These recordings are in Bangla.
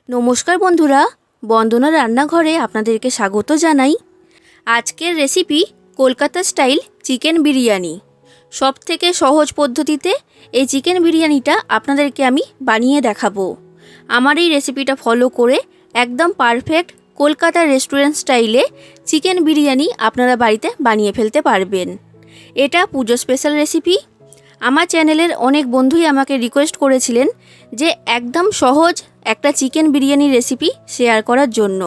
নমস্কার বন্ধুরা, বন্দনা রান্নাঘরে আপনাদেরকে স্বাগত জানাই। আজকের recipe Kolkata style chicken biryani. সবথেকে সহজ পদ্ধতিতে এই চিকেন বিরিয়ানিটা আপনাদেরকে আমি বানিয়ে দেখাবো। আমার এই রেসিপিটা ফলো করে একদম পারফেক্ট কলকাতার রেস্টুরেন্ট স্টাইলে চিকেন বিরিয়ানি আপনারা বাড়িতে বানিয়ে ফেলতে পারবেন। এটা পুজো স্পেশাল রেসিপি। আমার চ্যানেলের অনেক বন্ধুই আমাকে রিকোয়েস্ট করেছিলেন যে একদম সহজ একটা চিকেন বিরিয়ানি রেসিপি শেয়ার করার জন্য।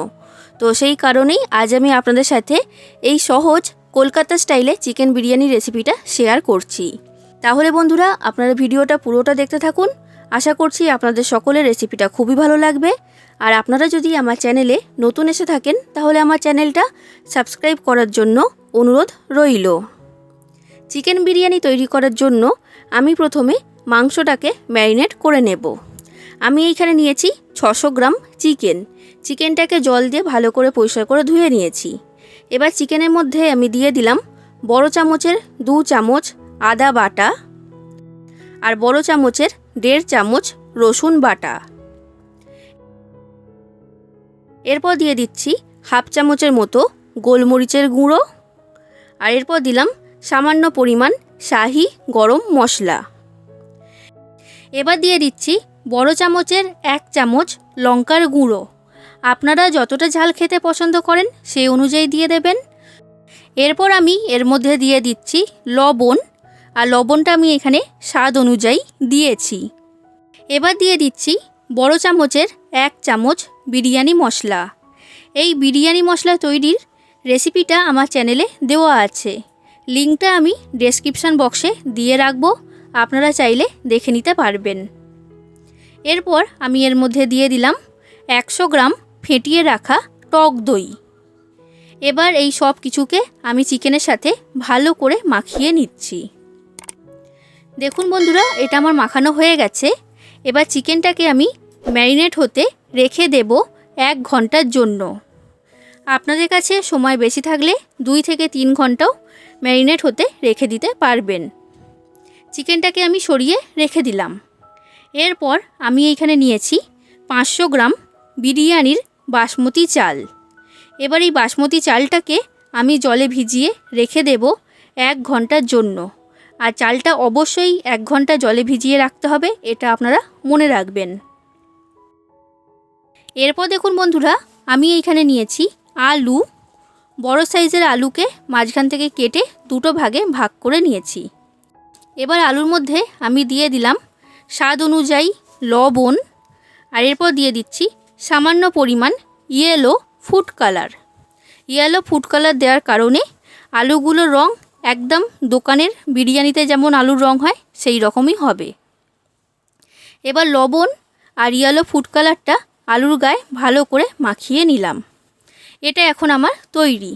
তো সেই কারণেই আজ আমি আপনাদের সাথে এই সহজ কলকাতা স্টাইলে চিকেন বিরিয়ানি রেসিপিটা শেয়ার করছি। তাহলে বন্ধুরা, আপনারা ভিডিওটা পুরোটা দেখতে থাকুন। আশা করছি আপনাদের সকলের রেসিপিটা খুবই ভালো লাগবে। আর আপনারা যদি আমার চ্যানেলে নতুন এসে থাকেন তাহলে আমার চ্যানেলটা সাবস্ক্রাইব করার জন্য অনুরোধ রইল। চিকেন বিরিয়ানি তৈরি করার জন্য আমি প্রথমে মাংসটাকে ম্যারিনেট করে নেব। আমি এইখানে নিয়েছি 600 গ্রাম চিকেনটাকে জল দিয়ে ভালো করে পরিষ্কার করে ধুয়ে নিয়েছি। এবার চিকেনের মধ্যে আমি দিয়ে দিলাম বড় চামচের 2 চামচ আদা বাটা আর বড় চামচের 1.5 চামচ রসুন বাটা। এরপর দিয়ে দিচ্ছি হাফ চামচের মতো গোলমরিচের গুঁড়ো আর এরপর দিলাম সামান্য পরিমাণ শাহি গরম মশলা। এবার দিয়ে দিচ্ছি বড় চামচের 1 চামচ লঙ্কার গুঁড়ো। আপনারা যতটা ঝাল খেতে পছন্দ করেন সেই অনুযায়ী দিয়ে দেবেন। এরপর আমি এর মধ্যে দিয়ে দিচ্ছি লবণ, আর লবণটা আমি এখানে স্বাদ অনুযায়ী দিয়েছি। এবার দিয়ে দিচ্ছি বড় চামচের 1 চামচ বিরিয়ানি মশলা। এই বিরিয়ানি মশলা তৈরির রেসিপিটা আমার চ্যানেলে দেওয়া আছে, লিঙ্কটা আমি ডেসক্রিপশান বক্সে দিয়ে রাখবো, আপনারা চাইলে দেখে নিতে পারবেন। এরপর আমি এর মধ্যে দিয়ে দিলাম 100 গ্রাম ফেটিয়ে রাখা টক দই। এবার এই সব কিছুকে আমি চিকেনের সাথে ভালো করে মাখিয়ে নিচ্ছি। দেখুন বন্ধুরা, এটা আমার মাখানো হয়ে গেছে। এবার চিকেনটাকে আমি ম্যারিনেট হতে রেখে দেব 1 ঘন্টার জন্য। আপনাদের কাছে সময় বেশি থাকলে 2 থেকে 3 ঘন্টাও ম্যারিনেট হতে রেখে দিতে পারবেন। চিকেনটাকে আমি সরিয়ে রেখে দিলাম। এরপর আমি এইখানে নিয়েছি 500 গ্রাম বিরিয়ানির বাসমতি চাল। এবার এই বাসমতি চালটাকে আমি জলে ভিজিয়ে রেখে দেব 1 ঘন্টার জন্য। আর চালটা অবশ্যই 1 ঘন্টা জলে ভিজিয়ে রাখতে হবে, এটা আপনারা মনে রাখবেন। এরপর দেখুন বন্ধুরা, আমি এইখানে নিয়েছি আলু। বড় সাইজের আলুকে মাঝখান থেকে কেটে 2টো ভাগে ভাগ করে নিয়েছি। এবার আলুর মধ্যে আমি দিয়ে দিলাম স্বাদ অনুযায়ী লবণ, আর এরপর দিয়ে দিচ্ছি সামান্য পরিমাণ yellow food colour. Yellow food colour দেওয়ার কারণে আলুগুলোর রং একদম দোকানের বিরিয়ানিতে যেমন আলুর রং হয় সেই রকমই হবে। এবার লবণ আর ইয়েলো ফুড কালারটা আলুর গায়ে ভালো করে মাখিয়ে নিলাম। এটা এখন আমার তৈরি।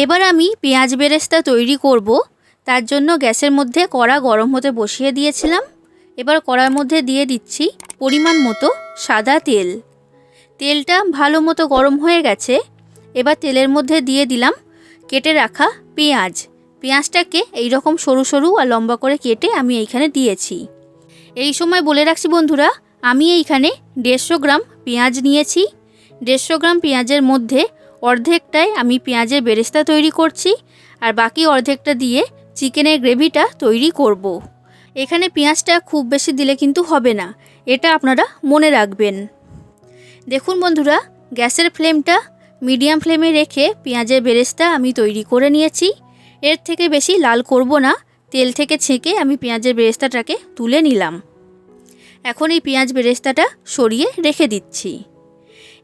এবার আমি পেঁয়াজ বেরেস্তা তৈরি করব। তার জন্য গ্যাসের মধ্যে কড়া গরম হতে বসিয়ে দিয়েছিলাম। এবার কড়ার মধ্যে দিয়ে দিচ্ছি পরিমাণ মতো সাদা তেল। তেলটা ভালো মতো গরম হয়ে গেছে। এবার তেলের মধ্যে দিয়ে দিলাম কেটে রাখা পেঁয়াজটাকে এইরকম সরু সরু আর লম্বা করে কেটে আমি এইখানে দিয়েছি। এই সময় বলে রাখছি বন্ধুরা, আমি এইখানে 150 গ্রাম পেঁয়াজ নিয়েছি। 150 গ্রাম পেঁয়াজের মধ্যে অর্ধেকটায় আমি পেঁয়াজের বেরেস্তা তৈরি করছি, আর বাকি অর্ধেকটা দিয়ে চিকেনের গ্রেভিটা তৈরি করব। এখানে পেঁয়াজটা খুব বেশি দিলে কিন্তু হবে না, এটা আপনারা মনে রাখবেন। দেখুন বন্ধুরা, গ্যাসের ফ্লেমটা মিডিয়াম ফ্লেমে রেখে পেঁয়াজের বেরেস্তা আমি তৈরি করে নিয়েছি। এর থেকে বেশি লাল করব না, তেল থেকে ছেঁকে আমি পেঁয়াজের বেরেস্তাটাকে তুলে নিলাম। এখন এই পেঁয়াজ বেরেস্তাটা সরিয়ে রেখে দিচ্ছি।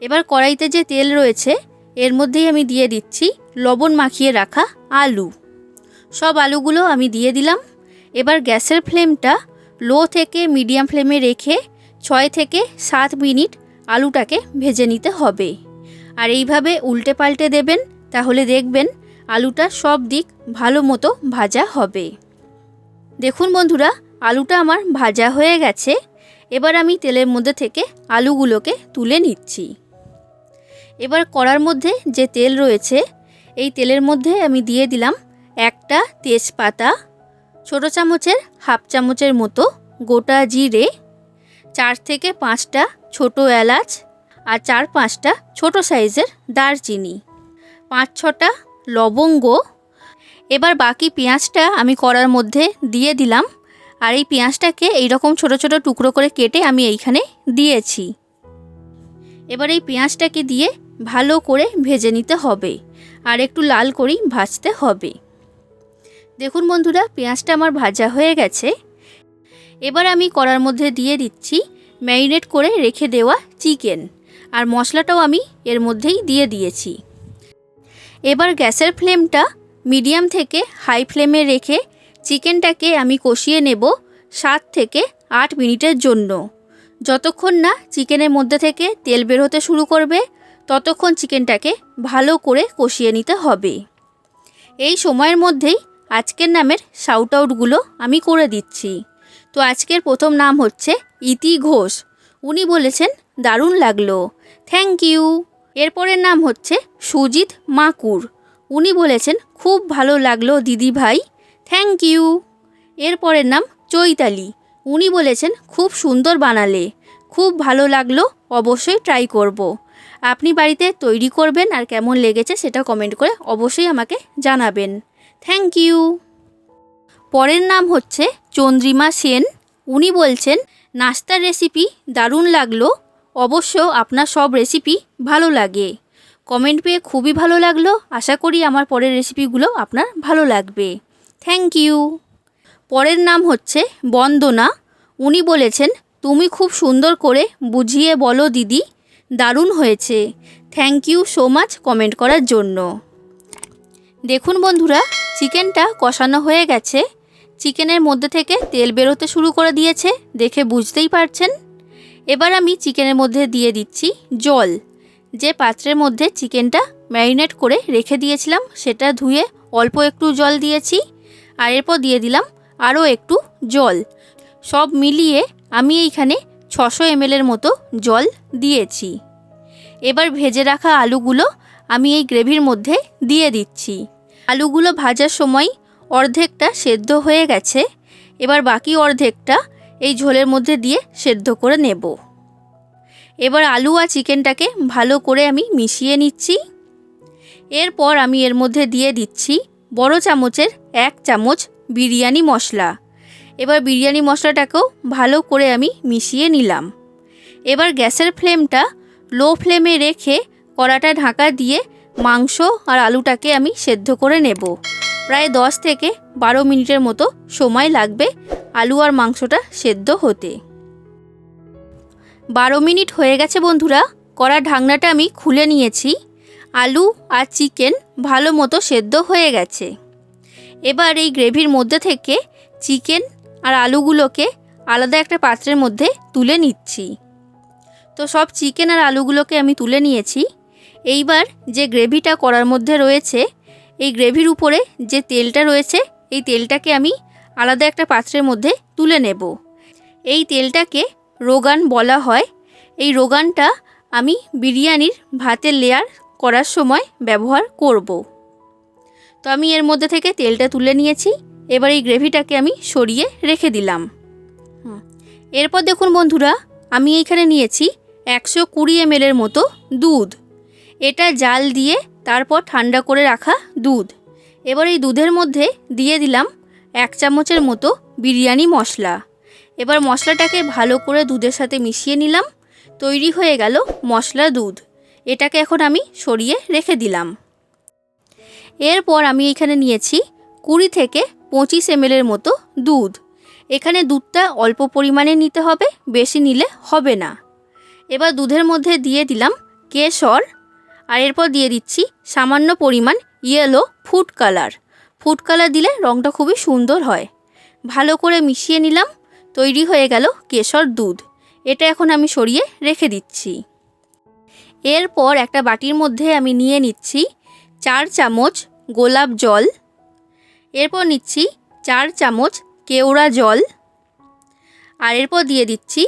এবার কড়াইতে যে তেল রয়েছে এর মধ্যেই আমি দিয়ে দিচ্ছি লবণ মাখিয়ে রাখা আলু। সব আলুগুলো আমি দিয়ে দিলাম। এবার গ্যাসের ফ্লেমটা লো থেকে মিডিয়াম ফ্লেমে রেখে 6 থেকে 7 মিনিট আলুটাকে ভেজে নিতে হবে। আর এইভাবে উল্টে পাল্টে দেবেন, তাহলে দেখবেন আলুটা সব দিক ভালো মতো ভাজা হবে। দেখুন বন্ধুরা, আলুটা আমার ভাজা হয়ে গেছে। এবার আমি তেলের মধ্যে থেকে আলুগুলোকে তুলে নিচ্ছি। এবার কড়ার মধ্যে যে তেল রয়েছে এই তেলের মধ্যে আমি দিয়ে দিলাম একটা তেজপাতা, ছোটো চামচের হাফ চামচের মতো গোটা জিরে, 4 থেকে 5টা ছোট এলাচ আর 4-5টা ছোট সাইজের দারচিনি, 5-6টা লবঙ্গ। এবার বাকি পেঁয়াজটা আমি কড়ার মধ্যে দিয়ে দিলাম, আর এই পেঁয়াজটাকে এইরকম ছোট ছোট টুকরো করে কেটে আমি এইখানে দিয়েছি। এবার এই পেঁয়াজটাকে দিয়ে ভালো করে ভেজে নিতে হবে, আর একটু লাল করেই ভাজতে হবে। দেখুন বন্ধুরা, পেঁয়াজটা আমার ভাজা হয়ে গেছে। এবার আমি কড়ার মধ্যে দিয়ে দিচ্ছি ম্যারিনেট করে রেখে দেওয়া চিকেন, আর মশলাটাও আমি এর মধ্যেই দিয়ে দিয়েছি। এবার গ্যাসের ফ্লেমটা মিডিয়াম থেকে হাই ফ্লেমে রেখে চিকেনটাকে আমি কষিয়ে নেব 7 থেকে 8 মিনিটের জন্য। যতক্ষণ না চিকেনের মধ্যে থেকে তেল বের হতে শুরু করবে ততক্ষণ চিকেনটাকে ভালো করে কষিয়ে নিতে হবে। এই সময়ের মধ্যেই আজকের নামের শাউট আউটগুলো আমি করে দিচ্ছি। তো আজকের প্রথম নাম হচ্ছে ইতি ঘোষ, উনি বলেছেন দারুণ লাগলো, থ্যাংক ইউ। এরপরের নাম হচ্ছে সুজিত মাকুর, উনি বলেছেন খুব ভালো লাগলো দিদি ভাই, থ্যাংক ইউ। এরপরের নাম চৈতালি, উনি বলেছেন খুব সুন্দর বানালে, খুব ভালো লাগলো, অবশ্যই ট্রাই করব। আপনি বাড়িতে তৈরি করবেন আর কেমন লেগেছে সেটা কমেন্ট করে অবশ্যই আমাকে জানাবেন, থ্যাংক ইউ। পরের নাম হচ্ছে চন্দ্রিমা সেন, উনি বলছেন নাস্তার রেসিপি দারুণ লাগলো, অবশ্য আপনার সব রেসিপি ভালো লাগে, কমেন্ট পেয়ে খুবই ভালো লাগলো, আশা করি আমার পরের রেসিপিগুলো আপনার ভালো লাগবে, থ্যাংক ইউ। পরের নাম হচ্ছে বন্দনা, উনি বলেছেন তুমি খুব সুন্দর করে বুঝিয়ে বলো দিদি, দারুণ হয়েছে, thank you so much comment করার জন্য। দেখুন বন্ধুরা, চিকেনটা কষানো হয়ে গেছে, চিকেনের মধ্যে থেকে তেল বেরোতে শুরু করে দিয়েছে, দেখে বুঝতেই পারছেন। এবার আমি চিকেনের মধ্যে দিয়ে দিচ্ছি জল। যে পাত্রের মধ্যে চিকেনটা ম্যারিনেট করে রেখে দিয়েছিলাম সেটা ধুয়ে অল্প একটু জল দিয়েছি, আর এরপর দিয়ে দিলাম আরও একটু জল। সব মিলিয়ে আমি এইখানে 600 ml মতো জল দিয়েছি। এবার ভেজে রাখা আলুগুলো আমি এই গ্রেভির মধ্যে দিয়ে দিচ্ছি। আলুগুলো ভাজার সময় অর্ধেকটা সেদ্ধ হয়ে গেছে, এবার বাকি অর্ধেকটা এই ঝোলের মধ্যে দিয়ে সেদ্ধ করে নেব। এবার আলু আর চিকেনটাকে ভালো করে আমি মিশিয়ে নিচ্ছি। এরপর আমি এর মধ্যে দিয়ে দিচ্ছি বড় চামচের 1 চামচ বিরিয়ানি মশলা। এবার বিরিয়ানি মশলাটাকেও ভালো করে আমি মিশিয়ে নিলাম। এবার গ্যাসের ফ্লেমটা লো ফ্লেমে রেখে কড়াটা ঢাকা দিয়ে মাংস আর আলুটাকে আমি সেদ্ধ করে নেব। প্রায় 10 থেকে 12 মিনিটের মতো সময় লাগবে আলু আর মাংসটা সেদ্ধ হতে। 12 মিনিট হয়ে গেছে বন্ধুরা, কড়ার ঢাকনাটা আমি খুলে নিয়েছি। আলু আর চিকেন ভালো মতো সেদ্ধ হয়ে গেছে। এবার এই গ্রেভির মধ্যে থেকে চিকেন আর আলুগুলোকে আলাদা একটা পাত্রের মধ্যে তুলে নিচ্ছি। তো সব চিকেন আর আলুগুলোকে আমি তুলে নিয়েছি। এইবার যে গ্রেভিটা কড়ার মধ্যে রয়েছে, এই গ্রেভির উপরে যে তেলটা রয়েছে এই তেলটাকে আমি আলাদা একটা পাত্রের মধ্যে তুলে নেব। এই তেলটাকে রোগান বলা হয়। এই রোগানটা আমি বিরিয়ানির ভাতের লেয়ার করার সময় ব্যবহার করব। তো আমি এর মধ্যে থেকে তেলটা তুলে নিয়েছি। এবার এই গ্রেভিটাকে আমি সরিয়ে রেখে দিলাম। এরপর দেখুন বন্ধুরা, আমি এইখানে নিয়েছি 120 ml মতো দুধ। এটা জাল দিয়ে তারপর ঠান্ডা করে রাখা দুধ। এবার এই দুধের মধ্যে দিয়ে দিলাম 1 চামচের মতো বিরিয়ানি মশলা। এবার মশলাটাকে ভালো করে দুধের সাথে মিশিয়ে নিলাম। তৈরি হয়ে গেল মশলা দুধ। এটাকে এখন আমি সরিয়ে রেখে দিলাম। এরপর আমি এখানে নিয়েছি 20 থেকে 25 ml মতো দুধ। এখানে দুধটা অল্প পরিমাণে নিতে হবে, বেশি নিলে হবে না। এবার দুধের মধ্যে দিয়ে দিলাম কেশর, আর এরপর দিয়ে দিচ্ছি সামান্য পরিমাণ yellow food colour. Food colour দিলে রঙটা খুবই সুন্দর হয়। ভালো করে মিশিয়ে নিলাম। তৈরি হয়ে গেল কেশর দুধ। এটা এখন আমি সরিয়ে রেখে দিচ্ছি। এরপর একটা বাটির মধ্যে আমি নিয়ে নিচ্ছি 4 চামচ গোলাপ জল। এরপর নিচ্ছি 4 চামচ কেওড়া জল, আর এরপর দিয়ে দিচ্ছি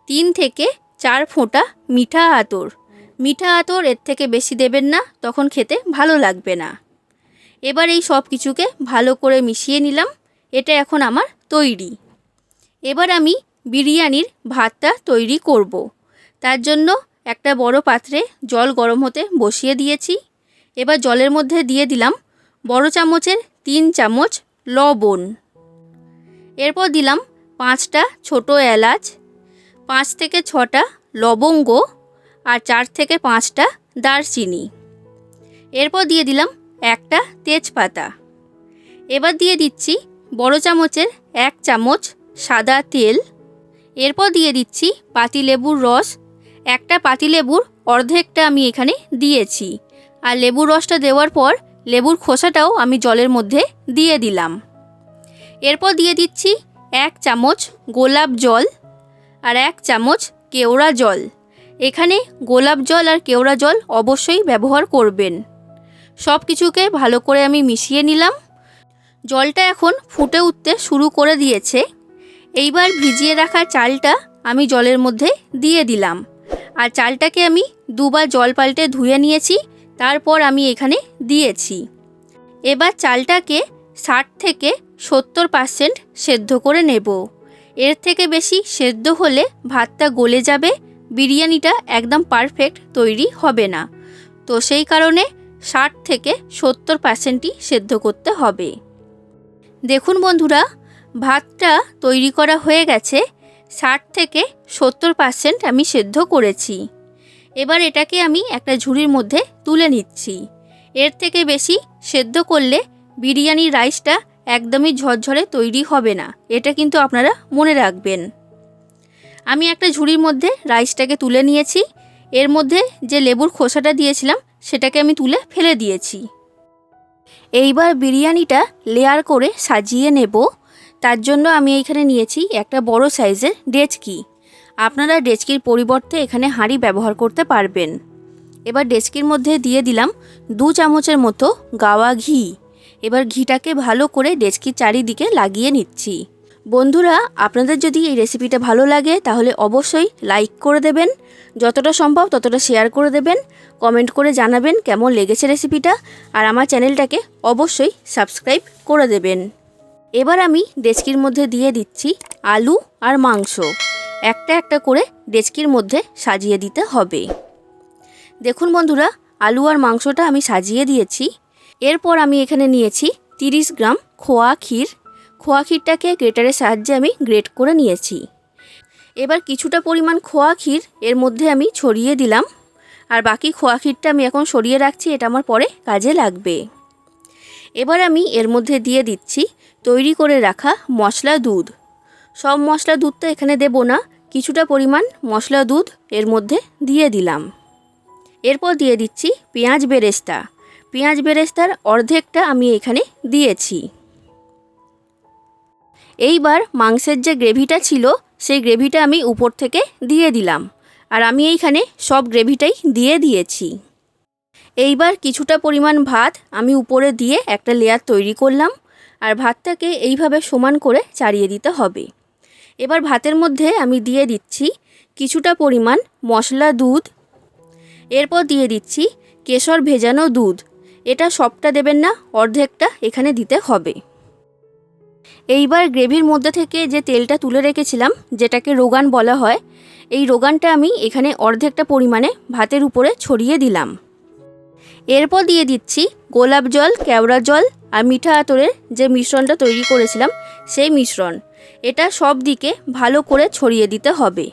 3 থেকে 4 ফোঁটা মিঠা আতর। মিঠা আতর এর থেকে বেশি দেবেন না, তখন খেতে ভালো লাগবে না। এবার এই সব কিছুকে ভালো করে মিশিয়ে নিলাম। এটা এখন আমার তৈরি। এবার আমি বিরিয়ানির ভাতটা তৈরি করব। তার জন্য একটা বড় পাত্রে জল গরম হতে বসিয়ে দিয়েছি। এবার জলের মধ্যে দিয়ে দিলাম বড় চামচের 3 চামচ লবণ। এরপর দিলাম 5টা ছোট এলাচ, 5 থেকে 6টা লবঙ্গ আর 4 থেকে 5টা দারচিনি। এরপর দিয়ে দিলাম একটা তেজপাতা। এবার দিয়ে দিচ্ছি বড় চামচের 1 চামচ সাদা তেল। এরপর দিয়ে দিচ্ছি পাতিলেবুর রস। একটা পাতিলেবুর অর্ধেকটা আমি এখানে দিয়েছি। আর লেবুর রসটা দেওয়ার পর লেবুর খোসাটাও আমি জলের মধ্যে দিয়ে দিলাম। এরপর দিয়ে দিচ্ছি 1 চামচ গোলাপ জল আর 1 চামচ কেওড়া জল। এখানে গোলাপ জল আর কেওড়া জল অবশ্যই ব্যবহার করবেন। সব কিছুকে ভালো করে আমি মিশিয়ে নিলাম। জলটা এখন ফুটে উঠতে শুরু করে দিয়েছে। এইবার ভিজিয়ে রাখা চালটা আমি জলের মধ্যে দিয়ে দিলাম। আর চালটাকে আমি 2বার জল পাল্টে ধুয়ে নিয়েছি, তারপর আমি এখানে দিয়েছি। এবার চালটাকে 60 থেকে 70% সেদ্ধ করে নেব। এর থেকে বেশি সেদ্ধ হলে ভাতটা গলে যাবে, বিরিয়ানিটা একদম পারফেক্ট তৈরি হবে না। তো সেই কারণে 60 থেকে 70%ই সেদ্ধ করতে হবে। দেখুন বন্ধুরা, ভাতটা তৈরি করা হয়ে গেছে। 60 থেকে 70% আমি সেদ্ধ করেছি। এবার এটাকে আমি একটা ঝুড়ির মধ্যে তুলে নিচ্ছি। এর থেকে বেশি সেদ্ধ করলে বিরিয়ানির রাইসটা একদমই ঝরঝরে তৈরি হবে না, এটা কিন্তু আপনারা মনে রাখবেন। আমি একটা ঝুড়ির মধ্যে রাইসটাকে তুলে নিয়েছি। এর মধ্যে যে লেবুর খোসাটা দিয়েছিলাম সেটাকে আমি তুলে ফেলে দিয়েছি। এইবার বিরিয়ানিটা লেয়ার করে সাজিয়ে নেব। তার জন্য আমি এইখানে নিয়েছি একটা বড় সাইজের ডেচকি। আপনারা ডেচকির পরিবর্তে এখানে হাঁড়ি ব্যবহার করতে পারবেন। এবার ডেচকির মধ্যে দিয়ে দিলাম 2 চামচের মতো গাওয়া ঘি। এবার ঘিটাকে ভালো করে ডেচকির চারিদিকে লাগিয়ে নিচ্ছি। বন্ধুরা, আপনাদের যদি এই রেসিপিটা ভালো লাগে তাহলে অবশ্যই লাইক করে দেবেন, যতটা সম্ভব ততটা শেয়ার করে দেবেন, কমেন্ট করে জানাবেন কেমন লেগেছে রেসিপিটা, আর আমার চ্যানেলটাকে অবশ্যই সাবস্ক্রাইব করে দেবেন। এবার আমি ডেচকির মধ্যে দিয়ে দিচ্ছি আলু আর মাংস। একটা একটা করে ডেচকির মধ্যে সাজিয়ে দিতে হবে। দেখুন বন্ধুরা, আলু আর মাংসটা আমি সাজিয়ে দিয়েছি। এরপর আমি এখানে নিয়েছি 30 গ্রাম খোয়া ক্ষীর। খোয়া ক্ষীরটাকে গ্রেটারের সাহায্যে আমি গ্রেট করে নিয়েছি। এবার কিছুটা পরিমাণ খোয়া ক্ষীর এর মধ্যে আমি ছড়িয়ে দিলাম। আর বাকি খোয়া ক্ষীরটা আমি এখন সরিয়ে রাখছি, এটা আমার পরে কাজে লাগবে। এবার আমি এর মধ্যে দিয়ে দিচ্ছি তৈরি করে রাখা মশলা দুধ। সব মশলা দুধটা এখানে দেব না, কিছুটা পরিমাণ মশলা দুধ এর মধ্যে দিয়ে দিলাম। এরপর দিয়ে দিচ্ছি পেঁয়াজ বেরেস্তা। পেঁয়াজ বেরেস্তার অর্ধেকটা আমি এখানে দিয়েছি। এইবার মাংসের যে গ্রেভিটা ছিল সেই গ্রেভিটা আমি উপর থেকে দিয়ে দিলাম। আর আমি এইখানে সব গ্রেভিটাই দিয়ে দিয়েছি। এইবার কিছুটা পরিমাণ ভাত আমি উপরে দিয়ে একটা লেয়ার তৈরি করলাম। আর ভাতটাকে এইভাবে সমান করে চাড়িয়ে দিতে হবে। এবার ভাতের মধ্যে আমি দিয়ে দিচ্ছি কিছুটা পরিমাণ মশলা দুধ। এরপর দিয়ে দিচ্ছি কেশর ভেজানো দুধ। এটা সবটা দেবেন না, অর্ধেকটা এখানে দিতে হবে। এইবার গ্রেভির মধ্যে থেকে যে তেলটা তুলে রেখেছিলাম, যেটাকে রোগান বলা হয়, এই রোগানটা আমি এখানে অর্ধেকটা পরিমাণে ভাতের উপরে ছড়িয়ে দিলাম। এরপর দিয়ে দিচ্ছি গোলাপ জল, কেওড়া জল আর মিঠা আতরের যে মিশ্রণটা তৈরি করেছিলাম সেই মিশ্রণ। এটা সব দিকে ভালো করে ছড়িয়ে দিতে হবে।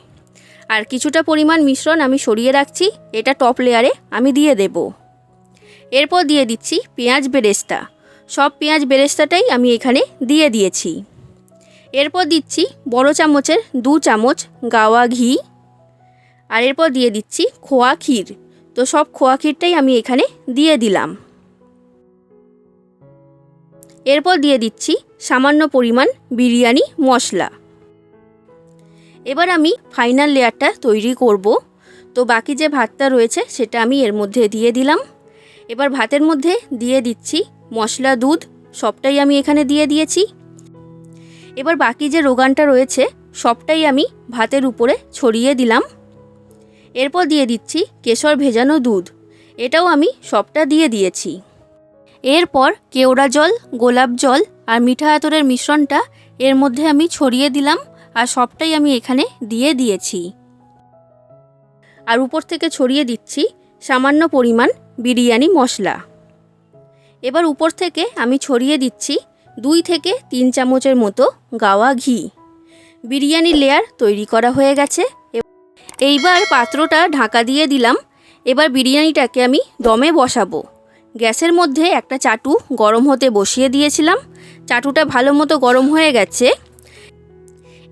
আর কিছুটা পরিমাণ মিশ্রণ আমি সরিয়ে রাখছি, এটা টপ লেয়ারে আমি দিয়ে দেব। এরপর দিয়ে দিচ্ছি পেঁয়াজ বেরেস্তা। সব পেঁয়াজ বেরেস্তাটাই আমি এখানে দিয়ে দিয়েছি। এরপর দিচ্ছি বড় চামচের 2 চামচ গাওয়া ঘি। আর এরপর দিয়ে দিচ্ছি খোয়া ক্ষীর। তো সব খোয়া ক্ষীরটাই আমি এখানে দিয়ে দিলাম। এরপর দিয়ে দিচ্ছি সামান্য পরিমাণ বিরিয়ানি মশলা। এবার আমি ফাইনাল লেয়ারটা তৈরি করব। তো বাকি যে ভাতটা রয়েছে সেটা আমি এর মধ্যে দিয়ে দিলাম। এবার ভাতের মধ্যে দিয়ে দিচ্ছি মশলা দুধ, সবটাই আমি এখানে দিয়ে দিয়েছি। এবার বাকি যে রোগানটা রয়েছে সবটাই আমি ভাতের উপরে ছড়িয়ে দিলাম। এরপর দিয়ে দিচ্ছি কেশর ভেজানো দুধ, এটাও আমি সবটা দিয়ে দিয়েছি। এরপর কেওড়া জল, গোলাপ জল আর মিঠা আতরের মিশ্রণটা এর মধ্যে আমি ছড়িয়ে দিলাম। আর সবটাই আমি এখানে দিয়ে দিয়েছি। আর উপর থেকে ছড়িয়ে দিচ্ছি সামান্য পরিমাণ বিরিয়ানি মশলা। এবার উপর থেকে আমি ছড়িয়ে দিচ্ছি 2 থেকে 3 চামচের মতো গাওয়া ঘি। বিরিয়ানির লেয়ার তৈরি করা হয়ে গেছে। এইবার পাত্রটা ঢাকা দিয়ে দিলাম। এবার বিরিয়ানিটাকে আমি দমে বসাবো। গ্যাসের মধ্যে একটা চাটু গরম হতে বসিয়ে দিয়েছিলাম। চাটুটা ভালো মতো গরম হয়ে গেছে।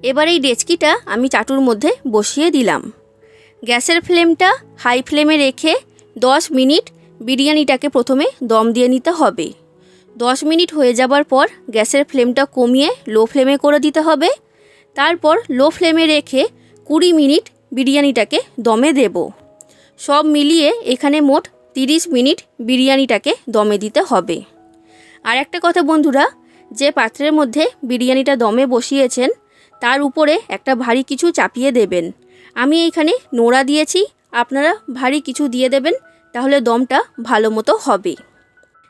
এবার এই ডেচকিটা আমি চাটুর মধ্যে বসিয়ে দিলাম। গ্যাসের ফ্লেমটা হাই ফ্লেমে রেখে 10 মিনিট বিরিয়ানিটাকে প্রথমে দম দিয়ে নিতে হবে। 10 মিনিট হয়ে যাবার পর গ্যাসের ফ্লেমটা কমিয়ে লো ফ্লেমে করে দিতে হবে। তারপর লো ফ্লেমে রেখে 20 মিনিট বিরিয়ানিটাকে দমে দেব। সব মিলিয়ে এখানে মোট 30 মিনিট বিরিয়ানিটাকে দমে দিতে হবে। আর একটা কথা বন্ধুরা, যে পাত্রের মধ্যে বিরিয়ানিটা দমে বসিয়েছেন তার উপরে একটা ভারী কিছু চাপিয়ে দেবেন। আমি এইখানে নোড়া দিয়েছি, আপনারা ভারী কিছু দিয়ে দেবেন, তাহলে দমটা ভালো মতো হবে।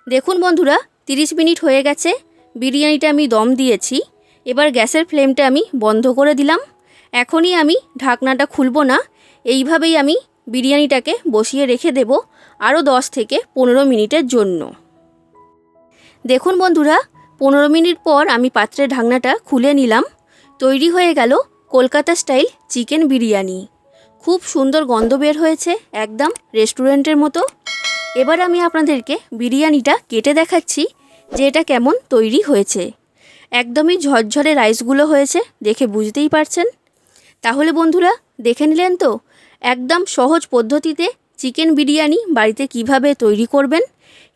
দেখুন বন্ধুরা, 30 মিনিট হয়ে গেছে, বিরিয়ানিটা আমি দম দিয়েছি। এবার গ্যাসের ফ্লেমটা আমি বন্ধ করে দিলাম। এখনই আমি ঢাকনাটা খুলব না, এইভাবেই আমি বিরিয়ানিটাকে বসিয়ে রেখে দেব আরও 10 থেকে 15 মিনিটের জন্য। দেখুন বন্ধুরা, 15 মিনিট পর আমি পাত্রের ঢাকনাটা খুলে নিলাম। তৈরি হয়ে গেল কলকাতা স্টাইল চিকেন বিরিয়ানি। খুব সুন্দর গন্ধ বের হয়েছে, একদম রেস্টুরেন্টের মতো। এবার আমি আপনাদেরকে বিরিয়ানিটা কেটে দেখাচ্ছি যে এটা কেমন তৈরি হয়েছে। একদমই ঝরঝরে রাইসগুলো হয়েছে, দেখে বুঝতেই পারছেন। তাহলে বন্ধুরা, দেখে নিলেন তো একদম সহজ পদ্ধতিতে চিকেন বিরিয়ানি বাড়িতে কিভাবে তৈরি করবেন।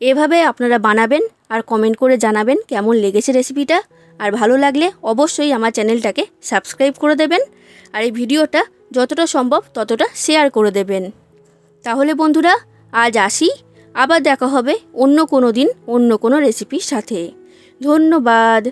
এভাবে আপনারা বানাবেন আর কমেন্ট করে জানাবেন কেমন লেগেছে রেসিপিটা। আর ভালো লাগলে অবশ্যই আমার চ্যানেলটাকে সাবস্ক্রাইব করে দেবেন আর এই ভিডিওটা যতটা সম্ভব ততটা শেয়ার করে দেবেন। তাহলে বন্ধুরা, আজ আসি, আবার দেখা হবে অন্য কোনো দিন অন্য কোনো রেসিপির সাথে। ধন্যবাদ।